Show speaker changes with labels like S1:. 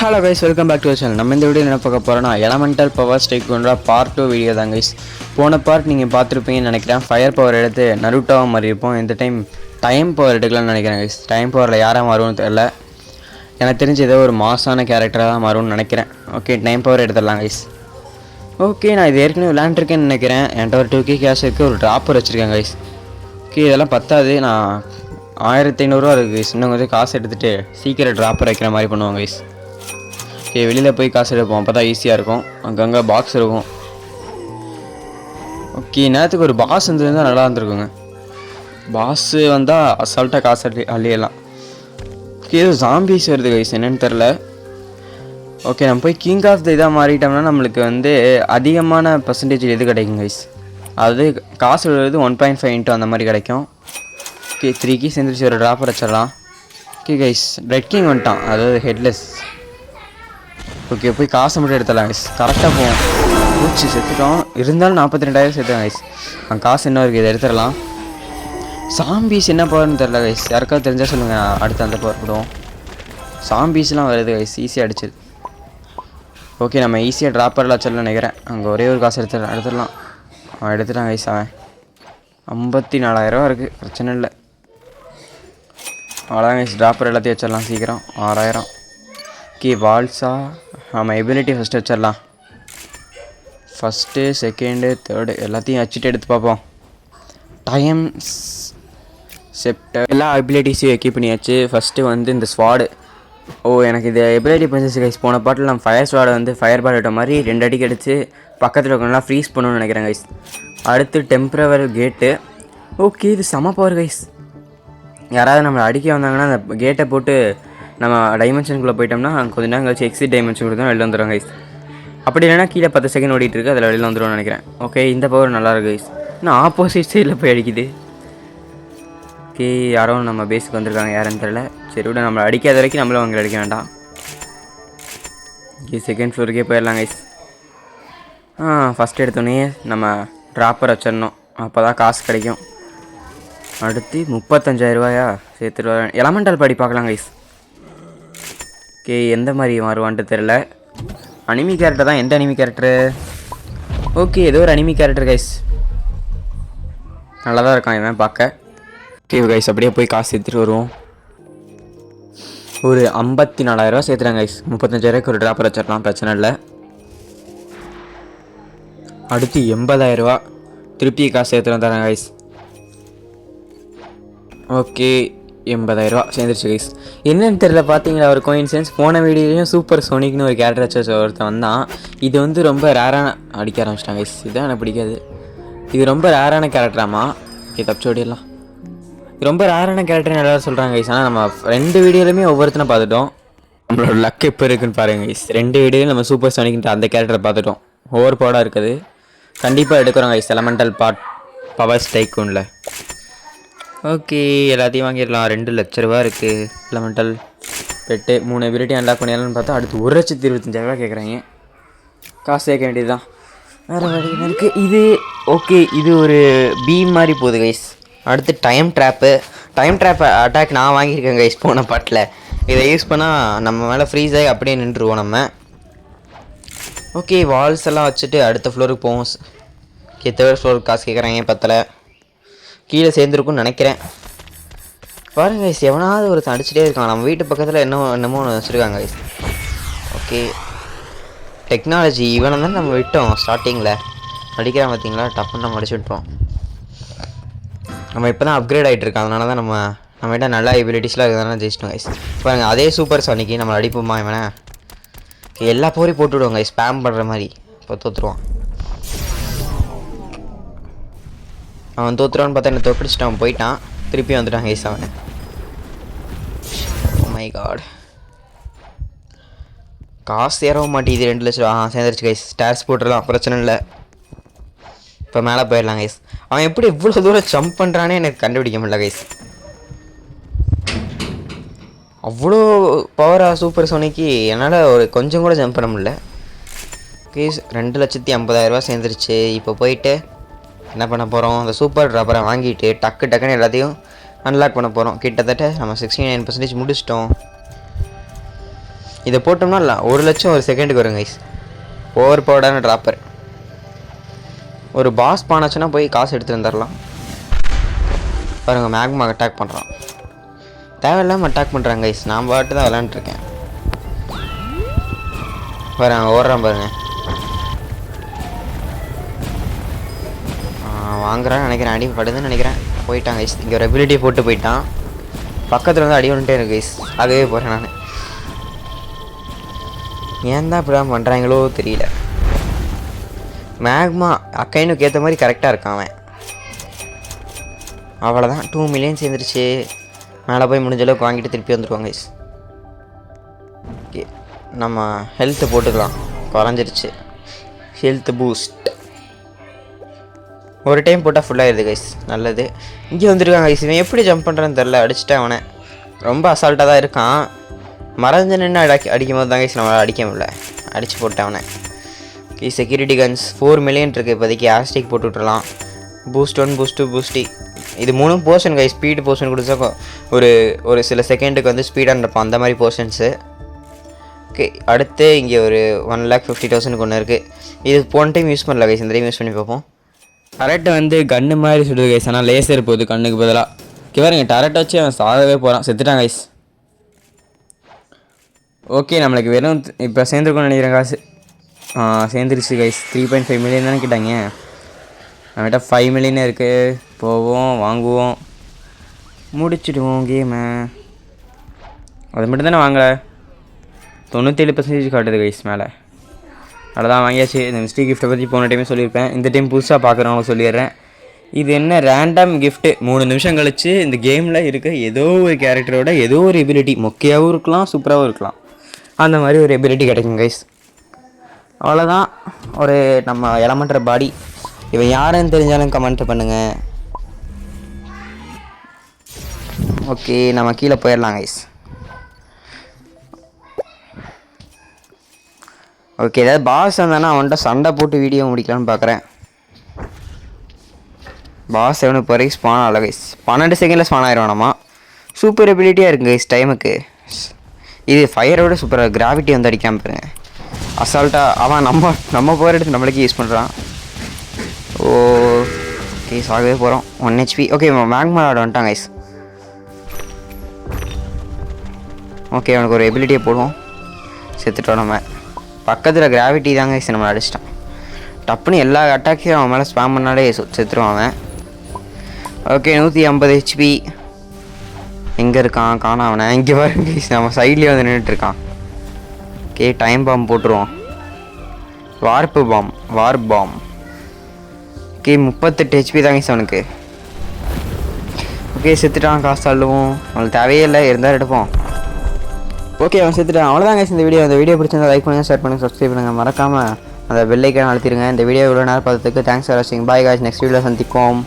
S1: Hello guys, welcome back to channel. நம்ம இந்த video என்ன பார்க்க போகிறோன்னா எலமெண்டல் பவர் ஸ்ட்ரைக் கொண்ட பார்ட் 2 வீடியோ தான் கைஸ். போன பார்ட் நீங்கள் பார்த்துருப்பீங்கன்னு நினைக்கிறேன். ஃபயர் பவர் எடுத்து நருட்டோவை மாதிரி இருப்போம். இந்த டைம் பவர் எடுக்கலாம்னு நினைக்கிறேன் கைஸ். டைம் பவரில் யாராக மாறும்னு தெரியல. எனக்கு தெரிஞ்சு ஏதோ ஒரு மாசான கேரக்டராக தான் மாறும்னு நினைக்கிறேன். ஓகே, டைம் பவர் எடுத்துடலாம் கைஸ். ஓகே, நான் இது ஏற்கனவே விளையாண்டுருக்கேன்னு நினைக்கிறேன். என்கிட்ட ஒரு 2K கேஷ் இருக்குது, ஒரு ட்ராப்பர் வச்சுருக்கேன் கைஸ். ஓகே, இதெல்லாம் பத்தாது. நான் 1500 இருக்குது கைஸ். இன்னும் கொஞ்சம் காசு எடுத்துகிட்டு சீக்கிரம் ட்ராப்பர் வைக்கிற மாதிரி பண்ணுவாங்க கைஸ். ஓகே, வெளியில் போய் காசு எடுப்போம், அப்போ தான் ஈஸியாக இருக்கும். அங்கங்கே பாக்ஸ் இருக்கும். ஓகே, நேரத்துக்கு ஒரு பாஸ் வந்துருந்தால் நல்லா இருந்திருக்குங்க. பாஸு வந்தால் அசால்ட்டாக காசு அள்ளிடலாம். ஓகே, ஏதோ ஜாம்பிஸ் வருது கைஸ், என்னென்னு தெரில. ஓகே, நம்ம போய் கிங் ஆஃப் த இதாக மாறிட்டோம்னா நம்மளுக்கு அதிகமான பர்சன்டேஜ் எது கிடைக்கும் கைஸ். அது காசு விழுது 1.5 இன்ட்டு அந்த மாதிரி கிடைக்கும். ஓகே, 3 கீ சேர்ந்துருச்சு, ஒரு ட்ராப்பர் வச்சிடலாம். ஓகே கைஸ், ரெட் கிங் வந்துட்டான், அதாவது ஹெட்லெஸ். ஓகே, போய் காசை மட்டும் எடுத்துடலாம் கைஸ். கரெக்டாக போவோம். பூச்சி செத்துட்டோம், இருந்தாலும் 42,000 சேர்த்துலாம் கைஸ். காசு என்ன இருக்குது, இதை எடுத்துடலாம். சாம்பீஸ் என்ன பவர்னு தெரில கைஸ், யாருக்காவது தெரிஞ்சால் சொல்லுங்கள், அடுத்து அந்த பவர் போடுவோம். சாம்பீஸ்லாம் வருது கைஸ், ஈஸியாக அடிச்சிது. ஓகே, நம்ம ஈஸியாக ட்ராப்பரில் வச்சிடலாம் நினைக்கிறேன். அங்கே ஒரே ஒரு காசு எடுத்துடலாம். அவன் எடுத்துட்டான் கைஸ். அவன் 54,000 இருக்குது, பிரச்சனை இல்லை. அவ்வளோதான் கைஸ், ட்ராப்பர் எல்லாத்தையும் வச்சிடலாம் சீக்கிரம். 6,000. ஓகே, வால்ஸா ஆமாம், எபிலிட்டி ஃபஸ்ட்டு வச்சிடலாம். ஃபஸ்ட்டு, செகண்டு, தேர்டு எல்லாத்தையும் வச்சுட்டு எடுத்து பார்ப்போம். டைம் செப்டர் எல்லா எபிலிட்டிஸையும் எக்கி பண்ணியாச்சு. ஃபஸ்ட்டு இந்த ஸ்வாடு. எனக்கு இது எபிலிட்டி பண்ணிச்சு கைஸ். போன பாட்டில் நம்ம ஃபயர் ஸ்வாடை ஃபயர் பால் விட்ட மாதிரி 2 அடிக்கு அடித்து பக்கத்தில் இருக்கணும்லாம் ஃப்ரீஸ் பண்ணணும்னு நினைக்கிறேன் கைஸ். அடுத்து டெம்பரவரி கேட்டு. ஓகே, இது செம பவர் கைஸ். யாராவது நம்மளை அடிக்க வந்தாங்கன்னா அந்த கேட்டை போட்டு நம்ம டைமென்ஷனுக்குள்ளே போயிட்டோம்னா கொஞ்ச நேரம் கழிச்சு எக்ஸிட் டைமென்ஷனுக்கு தான் வெளில வந்துடும் கைஸ். அப்படி இல்லைனா கீழே 10 செகண்ட் ஓடிட்டுருக்கு, அதில் வெளியில் வந்துடும்னு நினைக்கிறேன். ஓகே, இந்த பவர் நல்லாயிருக்கு கைஸ். இன்னும் ஆப்போசிட் சைடில் போய் அடிக்குது. ஓகே, யாரோ நம்ம பேஸுக்கு வந்திருக்காங்க, யாருன்னு தெரியல. சரி விட, நம்மளை அடிக்காத வரைக்கும் நம்மளும் அவங்க அடிக்க வேண்டாம். ஓகே, செகண்ட் ஃப்ளோருக்கே போயிடலாம் கைஸ். ஃபஸ்ட் எடுத்தோடனே நம்ம ட்ராப்பர் வச்சிடணும், அப்போ தான் காசு கிடைக்கும். அடுத்து 35,000 சேர்த்துட்டு வரேன். எலமெண்டல் படி பார்க்கலாம் கைஸ். ஓகே, எந்த மாதிரி மாறுவான்ட்டு தெரில. அனிமி கேரக்டர் தான். எந்த அனிமி கேரக்டரு? ஓகே, ஏதோ ஒரு அனிமி கேரக்டர் கைஸ். நல்லா தான் இருக்கான் இவன் பார்க்க. ஓகே கைஸ், அப்படியே போய் காசு சேர்த்துட்டு வருவோம். ஒரு 54,000 சேர்த்துறாங்க கைஸ். 35,000 ஒரு ட்ராப்பர் வச்சிடலாம், பிரச்சனை இல்லை. அடுத்து 80,000 திருப்பி காசு சேர்த்துட்டு வந்துடுறாங்க கைஸ். ஓகே, 80,000 சேர்ந்துருச்சு கைஸ். என்னன்னு தெரியல, பார்த்தீங்களா ஒரு கோயின்சிடன்ஸ். போன வீடியோலையும் சூப்பர் சோனிக்னு ஒரு கேரக்டர் வச்சு ஒருத்தன் வந்தான். இது ரொம்ப ரேரான அடிக்க ஆரம்பிச்சிட்டாங்க கைஸ். இதுதான் எனக்கு பிடிக்காது. இது ரொம்ப ரேரான கேரக்டராமா. ஓகே, தப்பிச்சு ஓடிடலாம். ரொம்ப ரேரான கேரக்டர்னு எல்லாரும் சொல்கிறாங்க கைஸ். ஆனால் நம்ம 2 வீடியோலையுமே ஒவ்வொருத்தனை பார்த்துட்டோம். நம்மளோட லக் எப்போ இருக்குன்னு பாருங்க கைஸ். 2 வீடியோலையும் நம்ம சூப்பர் சோனிக்ன்ற அந்த கேரக்டரை பார்த்துட்டோம். ஓவர் பவராக இருக்குது. கண்டிப்பாக எடுக்கிறோம் கைஸ் எலமெண்டல் பவர் ஸ்ட்ரைக் ஒன்றில். ஓகே, எல்லாத்தையும் வாங்கிடலாம். 2 லட்ச ரூபா இருக்குது. எலமெண்டல் பெட்டு 3 எபிலிட்டி அன்லாக் பண்ணிடலாம்னு பார்த்தா அடுத்து 1,25,000 கேட்குறாங்க. காசு சேர்க்க வேண்டியது தான், வேறு வழி இருக்குது. இது ஓகே, இது ஒரு பீம் மாதிரி போகுது கைஸ். அடுத்து டைம் ட்ராப்பு அட்டாக் நான் வாங்கியிருக்கேன் கைஸ் போன பாட்டில். இதை யூஸ் பண்ணால் நம்ம மேலே ஃப்ரீஸ் ஆகி அப்படியே நின்றுருவோம் நம்ம. ஓகே, வால்ஸ் எல்லாம் வச்சுட்டு அடுத்த ஃப்ளோருக்கு போவோம். ஓகே, 3rd ஃப்ளோருக்கு காசு கேட்குறாங்க, பத்தலை. கீழே சேர்ந்துருக்குன்னு நினைக்கிறேன். பாருங்க கைஸ், எவனாவது ஒருத்தன் அடிச்சுட்டே இருக்கான். நம்ம வீட்டு பக்கத்தில் என்னமோ ஒன்று வச்சுருக்காங்க கைஸ். ஓகே, டெக்னாலஜி இவனை தான் நம்ம விட்டோம் ஸ்டார்டிங்கில். அடிக்கிறான் பார்த்தீங்களா, டப்புன்னு நம்ம அடிச்சு விட்டோம். நம்ம இப்போ தான் அப்கிரேட் ஆகிட்டு இருக்கோம், அதனால தான் நம்மகிட்ட நல்ல எபிலிட்டிஸ்லாம் இருக்கிறதுனால ஜெயிச்சிட்டோம் கைஸ். பாருங்கள், அதே சூப்பர் சானிக்கு நம்ம அடிப்போமா இவனை. எல்லா போரையும் போட்டு விடுவோம் கைஸ், ஸ்பேம் பண்ணுற மாதிரி. இப்போ தோற்றுருவான். அவன் தோற்றுறான்னு பார்த்தா என்ன தோப்பிடிச்சிட்டு அவன் போயிட்டான். திருப்பி வந்துட்டான் கைஸ் அவன். மை காட், காசு ஏறவும் மாட்டேங்குது. 2 லட்ச ரூபா சேர்ந்துருச்சு கைஸ். ஸ்டார்ஸ் போட்டுடலாம், பிரச்சனை இல்லை. இப்போ மேலே போயிடலாம் கைஸ். அவன் எப்படி இவ்வளோ தூரம் ஜம்ப் பண்ணுறானே எனக்கு கண்டுபிடிக்க முடியல கைஸ். அவ்வளோ பவராக சூப்பர் சோனிக்கு என்னால் ஒரு கொஞ்சம் கூட ஜம்ப் பண்ண முடியல கைஸ். 2,50,000 சேர்ந்துருச்சு. இப்போ போயிட்டு என்ன பண்ண போகிறோம், அந்த சூப்பர் ட்ராப்பரை வாங்கிட்டு டக்குன்னு எல்லாத்தையும் அன்லாக் பண்ண போகிறோம். கிட்டத்தட்ட நம்ம 69% முடிச்சிட்டோம். இதை போட்டோம்னா இல்லை 1 லட்சம் ஒரு செகண்டுக்கு வரும் கைஸ். ஓவர் பவர்டான ட்ராப்பர். ஒரு பாஸ் பானாச்சுன்னா போய் காசு எடுத்து வந்துடலாம். பாருங்கள் மேக்மா அட்டாக் பண்ணுறான். தேவையில்லாமல் அட்டாக் பண்ணுறாங்க கைஸ். நான் பாட்டு தான் விளாண்டுருக்கேன். பாருங்க ஓடுறான் பாருங்கள். வாங்குறான்னு நினைக்கிறேன். அடி படுதுன்னு நினைக்கிறேன். போயிட்டான் கைஸ். இங்கே ஒரு எபிலிட்டியை போட்டு போயிட்டான். பக்கத்தில் வந்து அடி வந்துட்டே இருக்கு கைஸ். ஆகவே போகிறேன் நான். ஏன் தான் இப்படி பண்ணுறாங்களோ தெரியல. மேக்மா அக்கைனுக்கு ஏற்ற மாதிரி கரெக்டாக இருக்கான் அவன். அவ்வளோதான் 2 மில்லியன் சேர்ந்துருச்சு. மேலே போய் முடிஞ்ச அளவுக்கு வாங்கிட்டு திருப்பி வந்துடுவாங்க கைஸ். ஓகே நம்ம ஹெல்த்தை போட்டுக்கலாம். குறைஞ்சிருச்சு ஹெல்த் பூஸ்ட். ஒரு டைம் போட்டால் ஃபுல்லாகிடுது கைஸ். நல்லது. இங்கே வந்துருக்காங்க கைஸ். இவன் எப்படி ஜம்ப் பண்ணுறான்னு தெரில. அடிச்சுட்டேன் அவனை. ரொம்ப அசால்ட்டாக தான் இருக்கான். மறைஞ்சு நின்று அடிக்கும் போது தான் கைஸ் நம்மளால் அடிக்க முடியல. அடித்து போட்டேன் அவனை. ஓகே செக்யூரிட்டி கன்ஸ் 4 மில்லியன் இருக்குது இப்போதைக்கு. ஆஸ்டிக் போட்டு விட்டுறலாம். Boost 1 boost 2 பூஸ்டி. இது 3 போர்ஷன் கைஸ். ஸ்பீடு போர்ஷன் கொடுத்தா ஒரு சில செகண்டுக்கு வந்து ஸ்பீடாக இருப்போம். அந்த மாதிரி போர்ஷன்ஸு. ஓகே அடுத்து இங்கே ஒரு 1,50,000 ஒன்று இருக்குது. இது போன டைம் யூஸ் பண்ணல கைஸ். இந்த டைம் யூஸ் பண்ணி பார்ப்போம். டரெக்டை வந்து கன்று மாதிரி சுடுது கைஸ். ஆனால் லேசர் போகுது கண்ணுக்கு பதிலாக. கிவருங்க டரெக்டை வச்சு அவன் சாகவே போகிறான். செத்துட்டான் கைஸ். ஓகே நம்மளுக்கு வெறும் இப்போ சேர்ந்துருக்கோன்னு நினைக்கிறேன் காசு. சேர்ந்துருச்சு கைஸ். 3.5 மில்லியன் தானே கேட்டாங்க. நம்மகிட்ட 5 மில்லியன் இருக்குது. போவோம் வாங்குவோம் முடிச்சிடுவோம் கேமை. அது மட்டும் தானே வாங்கலை. 97% காட்டுது கைஸ் மேலே. அவ்வளோதான் வாங்கியாச்சு. இந்த மிஸ்ட்ரி கிஃப்ட்டை பற்றி போன டைமே சொல்லியிருப்பேன். இந்த டைம் புதுசாக பார்க்குறவங்க சொல்லிடுறேன். இது என்ன ரேண்டம் கிஃப்ட்டு. 3 நிமிஷம் கழிச்சு இந்த கேமில் இருக்க ஏதோ ஒரு கேரக்டரோட ஏதோ ஒரு எபிலிட்டி மொக்கையாகவும் இருக்கலாம் சூப்பராகவும் இருக்கலாம். அந்த மாதிரி ஒரு எபிலிட்டி கிடைக்கும் கைஸ். அவ்வளோதான். ஒரு நம்ம எலமெண்ட்ற பாடி. இவன் யாருன்னு தெரிஞ்சாலும் கமெண்ட் பண்ணுங்கள். ஓகே நம்ம கீழே போயிடலாம் கைஸ். ஓகே ஏதாவது பாஸ் வந்தானா அவன்கிட்ட சண்டை போட்டு வீடியோ முடிக்கலான்னு பார்க்குறேன். பாஸ் எவனுக்கு இப்போ வரைக்கும் ஸ்பான் ஆகலை கைஸ். 12 செகண்டில் ஸ்பான் ஆயிடுவானாமா. சூப்பர் எபிலிட்டியாக இருக்குது கைஸ் டைமுக்கு. இது ஃபயரோட சூப்பராக கிராவிட்டி வந்து அடிக்காமல் பாருங்க. அசால்ட்டாக அவன் நம்ம போகிற எடுத்து நம்மளுக்கே யூஸ் பண்ணுறான். ஓகே சாகவே போகிறோம். 1 HP. ஓகே மேக்மா ஆட வந்துட்டான் கைஸ். ஓகே அவனுக்கு ஒரு எபிலிட்டியை போடுவோம். செத்துட்டோம் நம்ம. பக்கத்தில் கிராவிட்டி தாங்க கைஸ் நம்மளை அடிச்சிட்டான். டப்புன்னு எல்லா அட்டாக்கையும் அவன் மேலே ஸ்பாம் பண்ணாலே செத்துருவான் அவன். Okay 150 HP. எங்கே இருக்கான் காணா அவனை. இங்கே வர கைஸ் நம்ம சைட்லேயே வந்து நின்றுட்டுருக்கான். ஓகே டைம் பாம் போட்டுருவோம். Warp bomb. ஓகே 38 HP தாங்க கைஸ் அவனுக்கு. ஓகே செத்துட்டான். காசு தள்ளுவோம். அவனுக்கு தேவையே இல்லை இருந்தால் எடுப்போம். ஓகே அவன் செத்துட்டான். அவ்வளோதான் கைஸ் இந்த வீடியோ பிடிச்சிருந்தா லைக் பண்ணுங்கள் ஷேர் பண்ணுங்கள் சப்ஸ்கிரைப் பண்ணுங்கள். மறக்காமல் அந்த பெல் ஐக்கான் அழுத்திடுங்க. இந்த வீடியோ இவ்வளோ நேரம் பார்த்ததுக்கு தேங்க்ஸ் ஃபார் வாட்சிங். Bye guys. நெக்ஸ்ட் வீடியோவில் சந்திப்போம்.